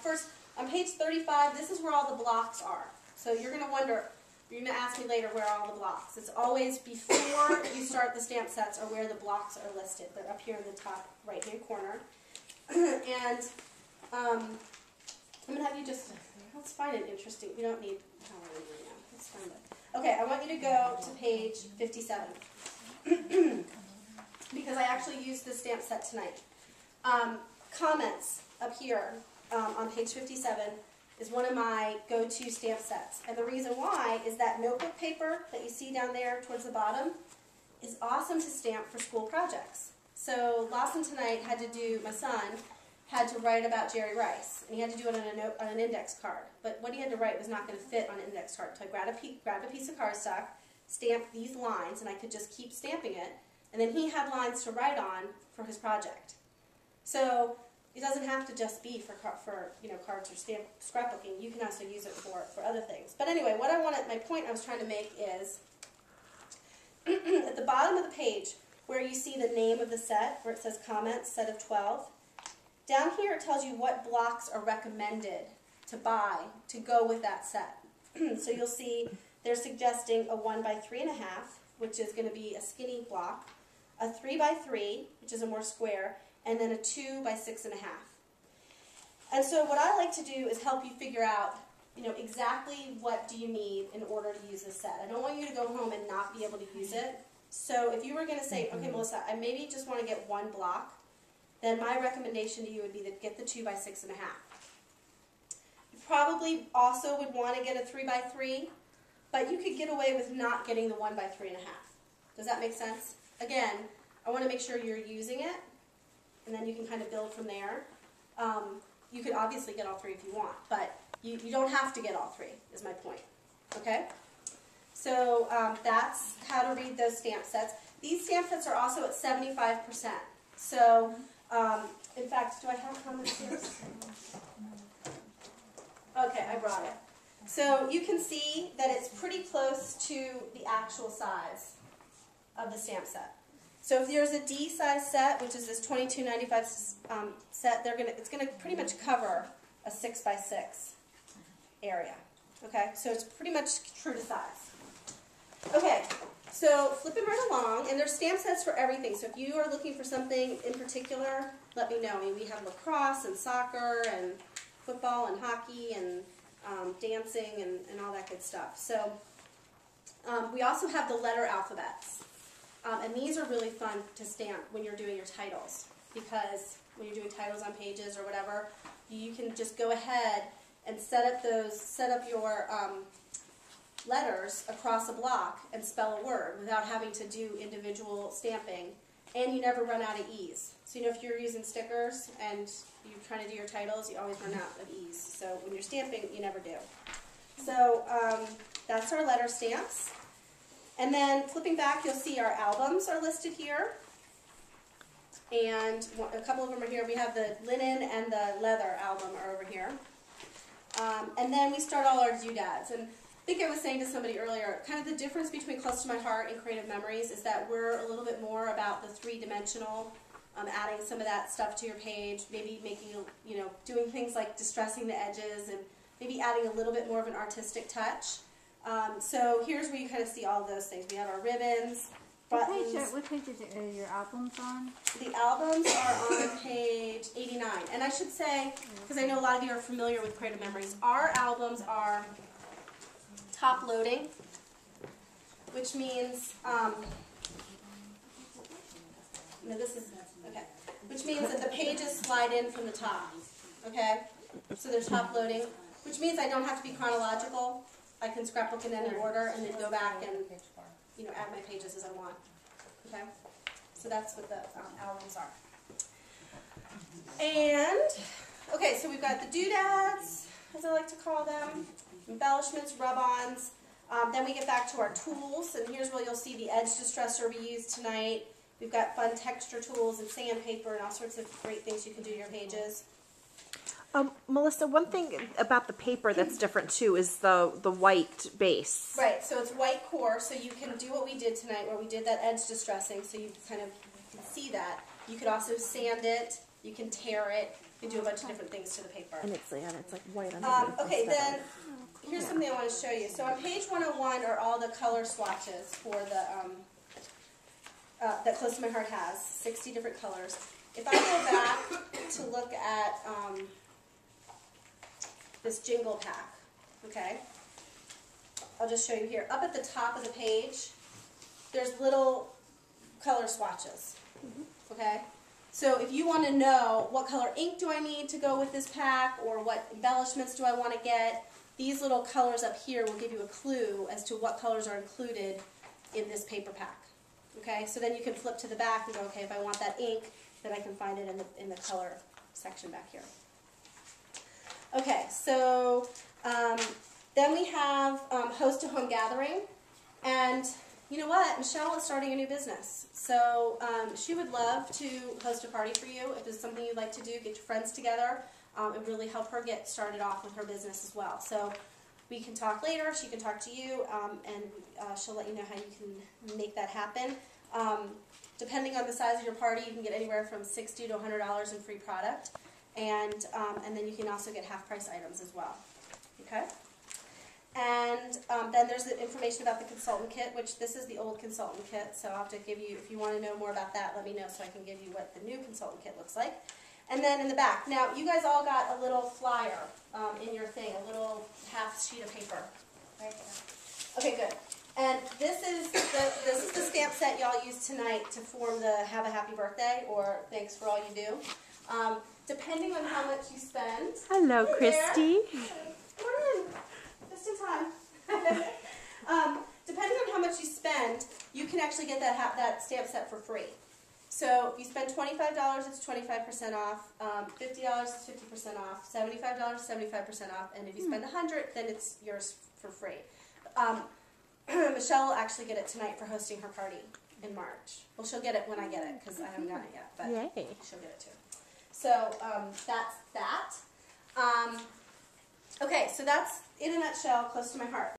First, on page 35, this is where all the blocks are. So you're going to wonder, you're going to ask me later where are all the blocks. It's always before you start the stamp sets or where the blocks are listed. They're up here in the top right-hand corner. And I'm going to have you just, let's find it interesting. We don't need coloring right now. Let's find it. Okay, I want you to go to page 57. Because I actually used this stamp set tonight. Comments up here on page 57 is one of my go-to stamp sets. And the reason why is that notebook paper that you see down there towards the bottom is awesome to stamp for school projects. So Lawson tonight had to do, my son had to write about Jerry Rice, and he had to do it on an index card. But what he had to write was not going to fit on an index card. So I grabbed a piece of cardstock, stamped these lines, and I could just keep stamping it. And then he had lines to write on for his project. So it doesn't have to just be for cards or scrapbooking. You can also use it for other things. But anyway, my point I was trying to make is at the bottom of the page where you see the name of the set, where it says comments, set of 12, down here it tells you what blocks are recommended to buy to go with that set. So you'll see they're suggesting a 1 by 3.5, which is going to be a skinny block, a 3 by 3, which is a more square, and then a 2 by 6.5. And so what I like to do is help you figure out, exactly what do you need in order to use this set. I don't want you to go home and not be able to use it. So if you were going to say, okay, Melissa, I maybe just want to get one block, then my recommendation to you would be to get the 2 by 6.5. You probably also would want to get a 3 by 3, but you could get away with not getting the 1 by 3.5. Does that make sense? Again, I want to make sure you're using it, and then you can kind of build from there. You could obviously get all 3 if you want, but you don't have to get all 3, is my point. Okay? So that's how to read those stamp sets. These stamp sets are also at 75%. So, in fact, do I have comments here? Okay, I brought it. So you can see that it's pretty close to the actual size of the stamp set. So if there's a D size set, which is this 22.95 set, it's going to pretty much cover a 6 by 6 area. Okay, so it's pretty much true to size. Okay, so flipping right along, and there's stamp sets for everything. So if you are looking for something in particular, let me know. I mean, we have lacrosse and soccer and football and hockey and dancing and all that good stuff. So we also have the letter alphabets. And these are really fun to stamp when you're doing your titles, because when you're doing titles on pages or whatever, you can just go ahead and set up your letters across a block and spell a word without having to do individual stamping, and you never run out of E's. So if you're using stickers and you're trying to do your titles, you always run out of E's. So when you're stamping, you never do. So that's our letter stamps. And then flipping back, you'll see our albums are listed here. And a couple of them are here. We have the linen and the leather album are over here. And then we start all our doodads. And I think I was saying to somebody earlier, kind of the difference between Close to My Heart and Creative Memories is that we're a little bit more about the three-dimensional, adding some of that stuff to your page, maybe making, doing things like distressing the edges and maybe adding a little bit more of an artistic touch. So here's where you kind of see all of those things. We have our ribbons, buttons. What page are your albums on? The albums are on page 89. And I should say, because I know a lot of you are familiar with Creative Memories, our albums are top loading, which means, which means that the pages slide in from the top, okay? So they're top loading, which means I don't have to be chronological. I can scrapbook in any order and then go back and, add my pages as I want, okay? So that's what the albums are. And, okay, so we've got the doodads, as I like to call them, embellishments, rub-ons. Then we get back to our tools, and here's where you'll see the edge distressor we used tonight. We've got fun texture tools and sandpaper and all sorts of great things you can do to your pages. Melissa, one thing about the paper that's different too is the white base. Right, so it's white core, so you can do what we did tonight where we did that edge distressing, so you kind of can see that. You could also sand it, you can tear it, can do a bunch of different things to the paper. And it's like white underneath. Okay, instead then of- here's something I want to show you. So on page 101 are all the color swatches for the that Close to My Heart has, 60 different colors. If I go back to look at this jingle pack, okay, I'll just show you here. Up at the top of the page, there's little color swatches, okay? So if you want to know what color ink do I need to go with this pack, or what embellishments do I want to get, these little colors up here will give you a clue as to what colors are included in this paper pack. Okay, so then you can flip to the back and go, okay, if I want that ink, then I can find it in the color section back here. Okay, so then we have host a home gathering, and you know what? Michelle is starting a new business, so she would love to host a party for you. If there's something you'd like to do, get your friends together. It really help her get started off with her business as well. So we can talk later. She can talk to you, and she'll let you know how you can make that happen. Depending on the size of your party, you can get anywhere from $60 to $100 in free product, and then you can also get half-price items as well. Okay. And then there's the information about the consultant kit, which this is the old consultant kit, so I'll have to give you, if you want to know more about that, let me know so I can give you what the new consultant kit looks like. And then in the back, now you guys all got a little flyer in your thing, a little half sheet of paper. Right there. Okay, good. And this is the stamp set y'all used tonight to form the Have a Happy Birthday or Thanks for All You Do. Depending on how much you spend. Hello, Christy. Come on in. Just in time. Depending on how much you spend, you can actually get that stamp set for free. So if you spend $25, it's 25% off. $50 is 50% off. $75 is 75% off. And if you spend $100, then it's yours for free. Michelle will actually get it tonight for hosting her party in March. Well, she'll get it when I get it because I haven't gotten it yet, but Yay. she'll get it too. So that's that. Okay, so that's in a nutshell Close to My Heart.